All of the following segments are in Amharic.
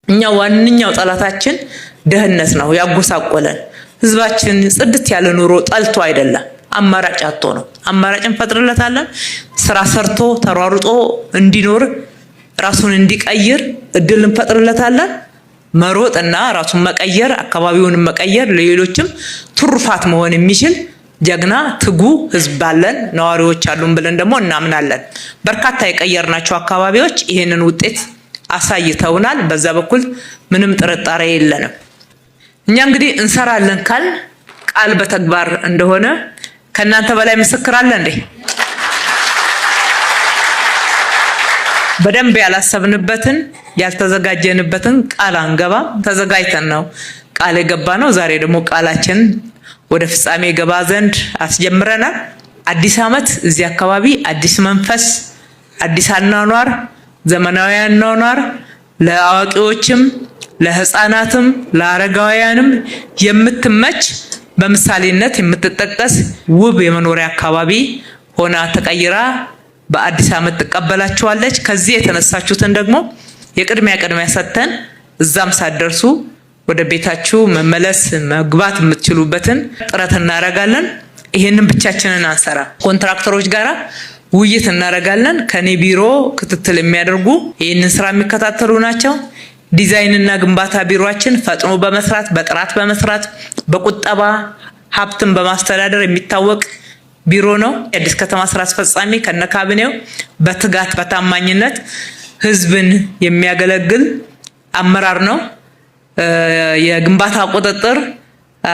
እኛ ዋንኛው ጠላታችን ድህነት ነው ያጎሳቆለን። ህዝባችን ጽድት ያለ ኑሮ ጠልቶ አይደለም አማራጭ አጥቶ ነው። አማራጭን ፈጥረለታለን። ስራ ሰርቶ ተሯሩጦ እንዲኖር ራሱን እንዲቀይር እድልን ፈጥረለታለን። መሮጥና ራሱን መቀየር አካባቢውን መቀየር ለሌሎችም ትሩፋት መሆን የሚችል ጀግና ትጉ ህዝብ አለን ነዋሪዎች አሉን ብለን ደግሞ እናምናለን። በርካታ የቀየርናቸው አካባቢዎች ይሄንን ውጤት አሳይተውናል። በዛ በኩል ምንም ጥርጣሬ የለንም። እኛ እንግዲህ እንሰራለን ካል ቃል በተግባር እንደሆነ ከናንተ በላይ ምስክር አለ እንዴ? በደንብ ያላሰብንበትን ያልተዘጋጀንበትን ቃል አንገባም። ተዘጋጅተን ነው ቃል የገባነው። ዛሬ ደግሞ ቃላችን ወደ ፍጻሜ ገባ ዘንድ አስጀምረናል። አዲስ ዓመት እዚህ አካባቢ አዲስ መንፈስ፣ አዲስ አኗኗር፣ ዘመናዊ አኗኗር ለአዋቂዎችም ለህፃናትም ለአረጋውያንም የምትመች በምሳሌነት የምትጠቀስ ውብ የመኖሪያ አካባቢ ሆና ተቀይራ በአዲስ ዓመት ተቀበላችኋለች። ከዚህ የተነሳችሁትን ደግሞ የቅድሚያ ሰጥተን እዛም ሳትደርሱ ወደ ቤታችሁ መመለስ መግባት የምትችሉበትን ጥረት እናደርጋለን። ይሄንን ብቻችንን አንሰራ። ኮንትራክተሮች ጋራ ውይይት እናደርጋለን። ከኔ ቢሮ ክትትል የሚያደርጉ ይሄንን ስራ የሚከታተሉ ናቸው። ዲዛይንና ግንባታ ቢሮአችን ፈጥኖ በመስራት በጥራት በመስራት በቁጠባ ሀብትን በማስተዳደር የሚታወቅ ቢሮ ነው። የአዲስ ከተማ ስራ አስፈጻሚ ከነካቢኔው በትጋት በታማኝነት ህዝብን የሚያገለግል አመራር ነው። የግንባታ ቁጥጥር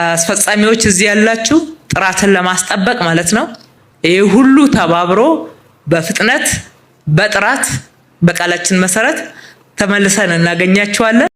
አስፈጻሚዎች እዚህ ያላችሁ ጥራትን ለማስጠበቅ ማለት ነው። ይሄ ሁሉ ተባብሮ በፍጥነት በጥራት በቃላችን መሰረት ተመልሰን እናገኛችኋለን።